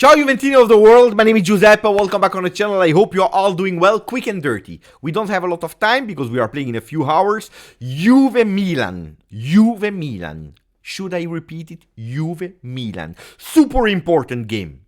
Ciao Juventini of the world, my name is Giuseppe, welcome back on the channel. I hope you're all doing well, quick and dirty. We don't have a lot of time because we are playing in a few hours. Juve Milan. Should I repeat it? Juve Milan. Super important game.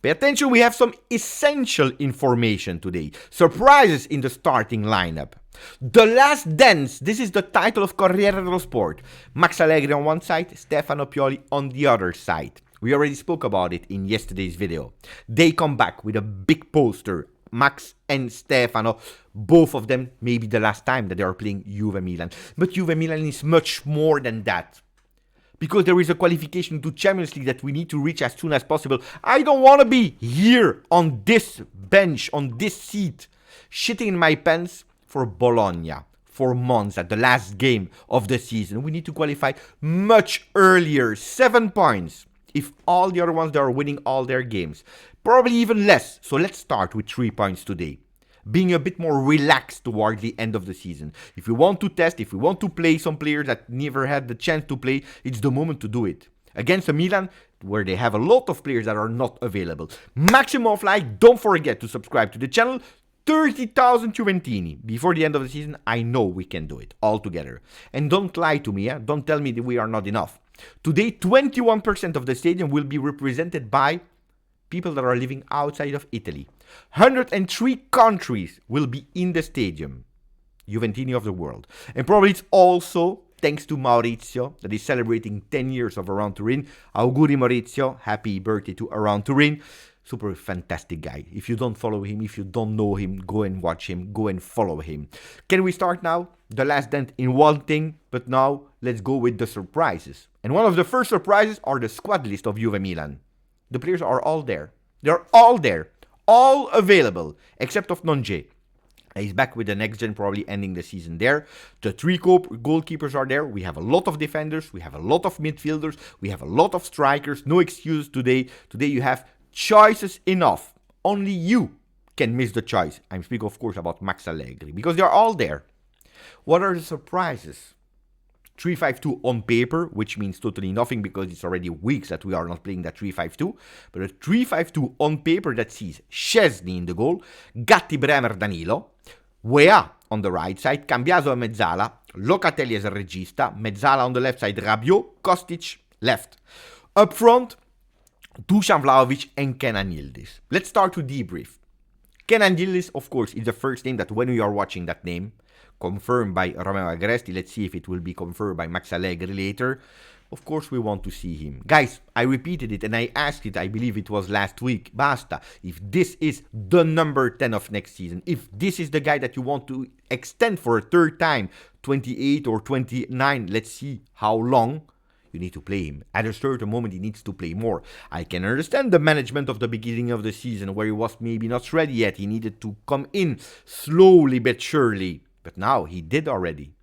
Pay attention, we have some essential information today. Surprises in the starting lineup. The Last Dance, this is the title of Corriere dello Sport. Max Allegri on one side, Stefano Pioli on the other side. We already spoke about it in yesterday's video. They come back with a big poster. Max and Stefano, both of them, maybe the last time that they are playing Juve Milan. But Juve Milan is much more than that. Because there is a qualification to Champions League that we need to reach as soon as possible. I don't want to be here on this bench, on this seat, shitting in my pants for Bologna, for Monza, the last game of the season. We need to qualify much earlier, 7 points. If all the other ones, they are winning all their games. Probably even less. So let's start with 3 points today. Being a bit more relaxed toward the end of the season. If we want to test, if we want to play some players that never had the chance to play, it's the moment to do it. Against a Milan, where they have a lot of players that are not available. Maximum of like, don't forget to subscribe to the channel. 30,000 Juventini. Before the end of the season, I know we can do it all together. And don't lie to me, don't tell me that we are not enough. Today, 21% of the stadium will be represented by people that are living outside of Italy. 103 countries will be in the stadium. Juventini of the world. And probably it's also thanks to Maurizio that is celebrating 10 years of Around Turin. Auguri Maurizio, happy birthday to Around Turin. Super fantastic guy. If you don't follow him, if you don't know him, go and watch him, go and follow him. Can we start now? The last dent in one thing, but now let's go with the surprises. And one of the first surprises are the squad list of Juve Milan. The players are all there. They're all there. All available, except of Nonje. He's back with the next gen, probably ending the season there. The 3 goalkeepers are there. We have a lot of defenders. We have a lot of midfielders. We have a lot of strikers. No excuse today. Today you have choices enough. Only you can miss the choice. I'm speaking, of course, about Max Allegri, because they're all there. What are the surprises? 3-5-2 on paper, which means totally nothing because it's already weeks that we are not playing that 3-5-2. But a 3-5-2 on paper that sees Szczesny in the goal, Gatti, Bremer, Danilo, Weah on the right side, Cambiaso and Mezzala, Locatelli as a regista, Mezzala on the left side, Rabiot, Kostic, left. Up front, Dusan Vlahovic and Kenan Yildiz. Let's start to debrief. Kenan Yildiz, of course, is the first name that when we are watching that name, confirmed by Romeo Agresti, let's see if it will be confirmed by Max Allegri later. Of course, we want to see him. Guys, I repeated it and I asked it, I believe it was last week. Basta. If this is the number 10 of next season, if this is the guy that you want to extend for a third time, 28 or 29, let's see how long. You need to play him. At a certain moment, he needs to play more. I can understand the management of the beginning of the season where he was maybe not ready yet. He needed to come in slowly but surely. But now he did already.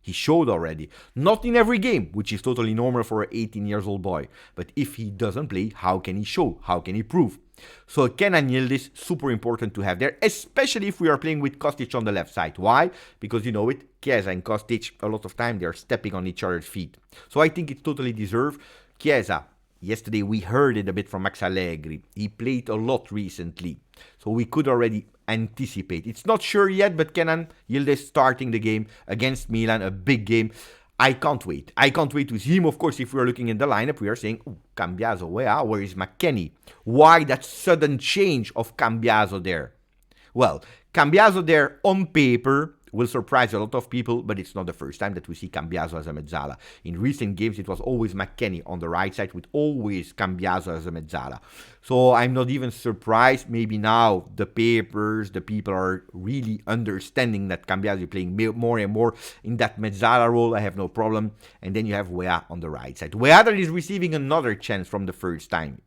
He showed already. Not in every game, which is totally normal for an 18-year-old boy. But if he doesn't play, how can he show? How can he prove? So Kenan Yildiz, super important to have there, especially if we are playing with Kostic on the left side. Why? Because you know it, Chiesa and Kostic, a lot of time they are stepping on each other's feet. So I think it's totally deserved. Chiesa, yesterday we heard it a bit from Max Allegri. He played a lot recently. So we could already anticipate. It's not sure yet, but Kenan Yildiz starting the game against Milan, a big game. I can't wait. I can't wait to see him. Of course, if we are looking in the lineup, we are saying, oh, Cambiaso, where is McKennie? Why that sudden change of Cambiaso there? Well, Cambiaso there on paper will surprise a lot of people, but it's not the first time that we see Cambiaso as a mezzala. In recent games, it was always McKennie on the right side with always Cambiaso as a mezzala. So I'm not even surprised. Maybe now the papers, the people are really understanding that Cambiaso is playing more and more in that mezzala role. I have no problem. And then you have Weah on the right side. Weah that is receiving another chance from the first time.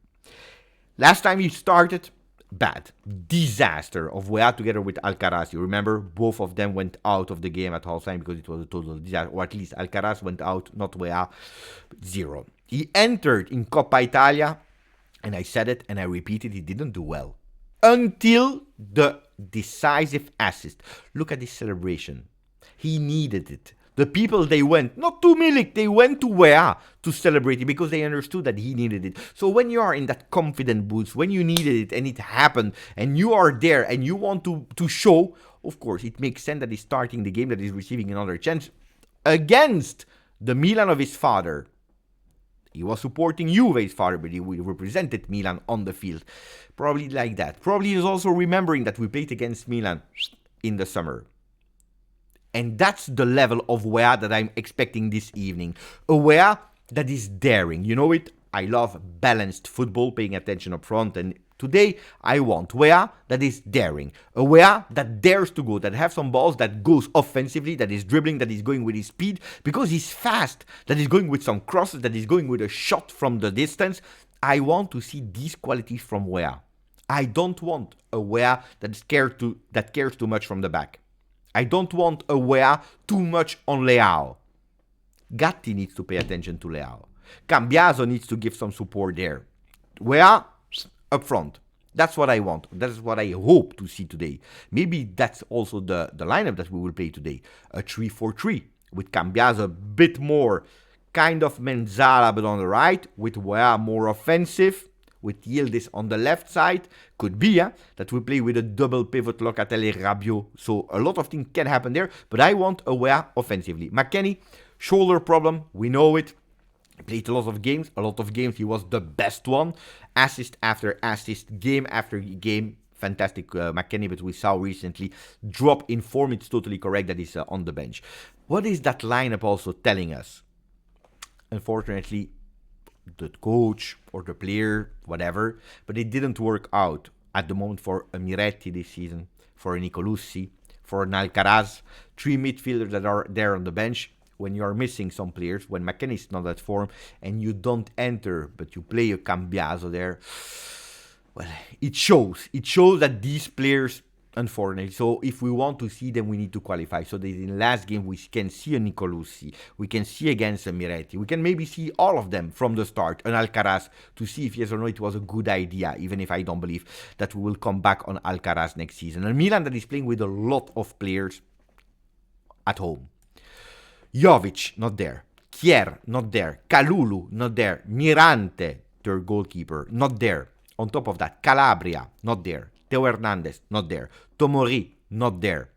Last time he started, bad. Disaster of Weah together with Alcaraz. You remember, both of them went out of the game at halftime because it was a total disaster. Or at least Alcaraz went out, not Weah. 0. He entered in Coppa Italia, and I said it and I repeated, he didn't do well. Until the decisive assist. Look at this celebration. He needed it. The people, they went, not to Milik, they went to Wea to celebrate it because they understood that he needed it. So when you are in that confident boost, when you needed it and it happened, and you are there and you want to show, of course, it makes sense that he's starting the game, that he's receiving another chance against the Milan of his father. He was supporting Juve's father, but he represented Milan on the field. Probably like that. Probably he's also remembering that we played against Milan in the summer. And that's the level of Wea that I'm expecting this evening. A Wea that is daring. You know it? I love balanced football, paying attention up front. And today, I want Wea that is daring. A Wea that dares to go, that have some balls, that goes offensively, that is dribbling, that is going with his speed, because he's fast, that is going with some crosses, that is going with a shot from the distance. I want to see these qualities from Wea. I don't want a Wea that cares too much from the back. I don't want a Wea too much on Leao. Gatti needs to pay attention to Leao. Cambiaso needs to give some support there. Wea up front. That's what I want. That's what I hope to see today. Maybe that's also the lineup that we will play today. A 3-4-3 with Cambiaso a bit more kind of Menzala but on the right, with Wea more offensive, with Yildiz on the left side. Could be that we play with a double pivot Locatelli Rabiot. So a lot of things can happen there, but I want a Wea offensively. McKennie, shoulder problem, we know it. He played a lot of games. He was the best one. Assist after assist, game after game. Fantastic McKennie, but we saw recently drop in form. It's totally correct that he's on the bench. What is that lineup also telling us? Unfortunately, the coach or the player, whatever, but it didn't work out at the moment for a Miretti this season, for a Nicolussi, for an Alcaraz. 3 midfielders that are there on the bench. When you are missing some players, when McKennie is not at form, and you don't enter, but you play a Cambiaso there, well, it shows. It shows that these players, unfortunately, so if we want to see them, we need to qualify. So that in last game, we can see a Nicolussi, we can see against a Miretti, we can maybe see all of them from the start, an Alcaraz, to see if yes or no it was a good idea, even if I don't believe that we will come back on Alcaraz next season. And Milan that is playing with a lot of players at home. Jovic, not there. Kier, not there. Kalulu, not there. Mirante, their goalkeeper, not there. On top of that, Calabria, not there. Teo Hernandez, not there. Tomori, not there.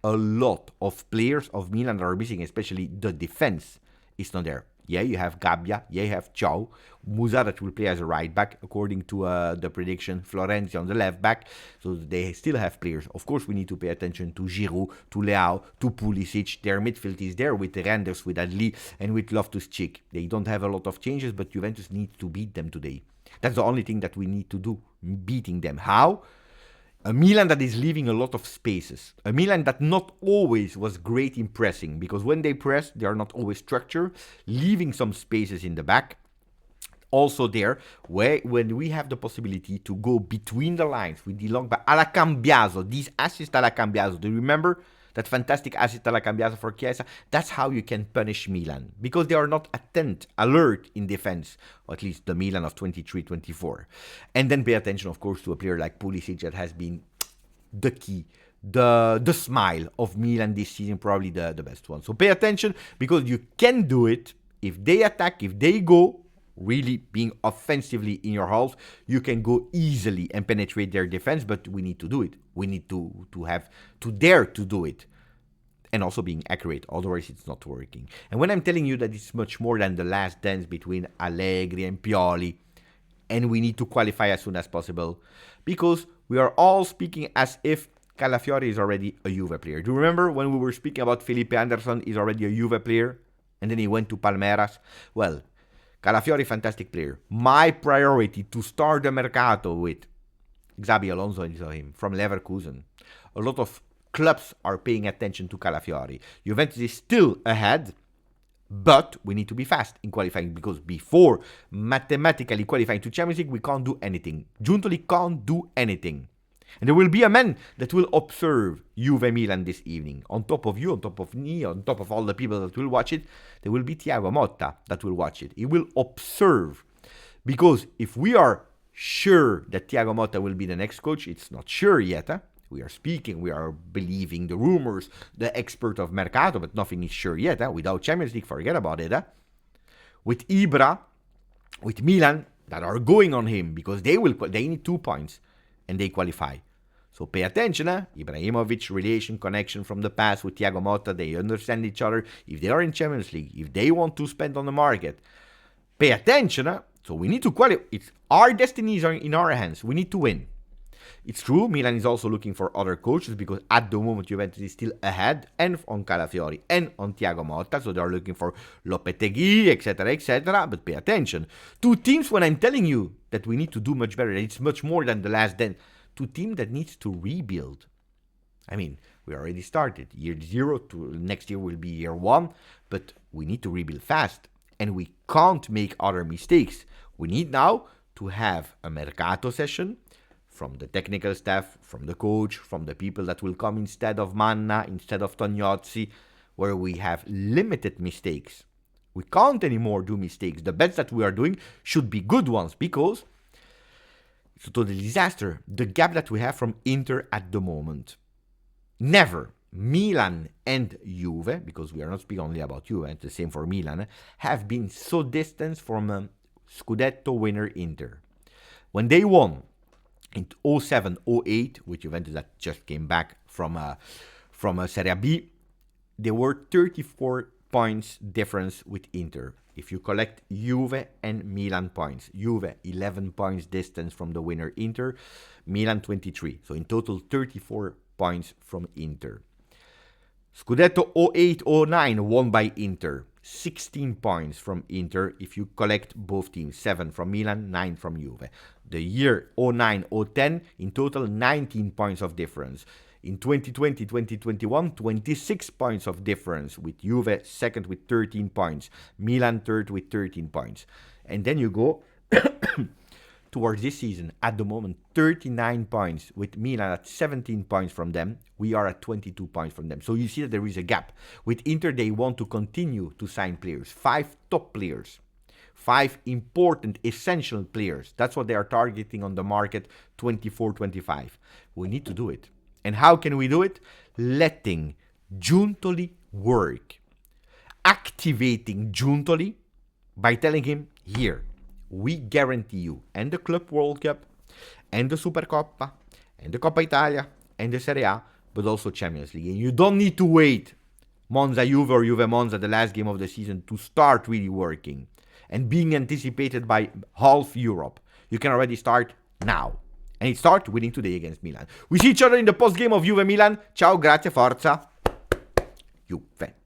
A lot of players of Milan that are missing, especially the defense, is not there. Yeah, you have Gabbia. Yeah, you have Ciao. Musa that will play as a right back, according to the prediction. Florenzi on the left back. So they still have players. Of course, we need to pay attention to Giroud, to Leao, to Pulisic. Their midfield is there with Renders, with Adli, and with Loftus-Cheek. They don't have a lot of changes, but Juventus needs to beat them today. That's the only thing that we need to do, beating them. How? A Milan that is leaving a lot of spaces. A Milan that not always was great in pressing, because when they press, they are not always structured, leaving some spaces in the back. Also there, when we have the possibility to go between the lines with the long back, alla Cambiaso, these assists alla Cambiaso, do you remember that fantastic assist alla Cambiaso for Chiesa? That's how you can punish Milan, because they are not alert in defense, or at least the Milan of 23-24. And then pay attention, of course, to a player like Pulisic that has been the key, the smile of Milan this season, probably the best one. So pay attention, because you can do it. If they attack, if they go, really being offensively in your half, you can go easily and penetrate their defense, but we need to do it. We need to dare to do it. And also being accurate, otherwise it's not working. And when I'm telling you that it's much more than the last dance between Allegri and Pioli, and we need to qualify as soon as possible, because we are all speaking as if Calafiori is already a Juve player. Do you remember when we were speaking about Felipe Anderson is already a Juve player, and then he went to Palmeiras? Well, Calafiori, fantastic player. My priority to start the Mercato with Xabi Alonso and him from Leverkusen. A lot of clubs are paying attention to Calafiori. Juventus is still ahead, but we need to be fast in qualifying, because before mathematically qualifying to Champions League, we can't do anything. Giuntoli can't do anything. And there will be a man that will observe Juve Milan this evening. On top of you, on top of me, on top of all the people that will watch it, there will be Thiago Motta that will watch it. He will observe. Because if we are sure that Thiago Motta will be the next coach, it's not sure yet. We are speaking, we are believing the rumors, the expert of Mercato, but nothing is sure yet. Without Champions League, forget about it. With Ibra, with Milan, that are going on him because they need 2 points and they qualify. So pay attention, Ibrahimovic, relation, connection from the past with Thiago Motta, they understand each other. If they are in Champions League, if they want to spend on the market, pay attention. So we need to qualify. It's our destinies are in our hands. We need to win. It's true, Milan is also looking for other coaches because at the moment Juventus is still ahead and on Calafiori and on Thiago Motta, so they are looking for Lopetegui, etc., etc. But pay attention. 2 teams, when I'm telling you that we need to do much better, it's much more than the last 10. 2 teams that needs to rebuild. I mean, we already started. Year 0 to next year will be year 1, but we need to rebuild fast. And we can't make other mistakes. We need now to have a Mercato session from the technical staff, from the coach, from the people that will come instead of Manna, instead of Tognozzi, where we have limited mistakes. We can't anymore do mistakes. The bets that we are doing should be good ones because it's a total disaster. The gap that we have from Inter at the moment. Never Milan and Juve, because we are not speaking only about Juve, and the same for Milan, have been so distant from a Scudetto winner Inter. When they won in 07-08, with Juventus that just came back from a Serie B, there were 34 points difference with Inter. If you collect Juve and Milan points, Juve 11 points distance from the winner Inter, Milan 23. So in total 34 points from Inter. Scudetto 08-09 won by Inter. 16 points from Inter if you collect both teams. 7 from Milan, 9 from Juve. The year 09-10, in total 19 points of difference. In 2020-2021, 26 points of difference with Juve second with 13 points. Milan third with 13 points. And then you go towards this season. At the moment, 39 points with Milan at 17 points from them. We are at 22 points from them. So you see that there is a gap. With Inter, they want to continue to sign players. 5 top players. 5 important, essential players. That's what they are targeting on the market 24-25. We need to do it. And how can we do it? Letting Giuntoli work. Activating Giuntoli by telling him, here, we guarantee you and the Club World Cup, and the Supercoppa, and the Coppa Italia, and the Serie A, but also Champions League. And you don't need to wait Monza Juve or Juve Monza, the last game of the season, to start really working and being anticipated by half Europe. You can already start now. And it starts winning today against Milan. We see each other in the post-game of Juve Milan. Ciao, grazie, forza, Juve.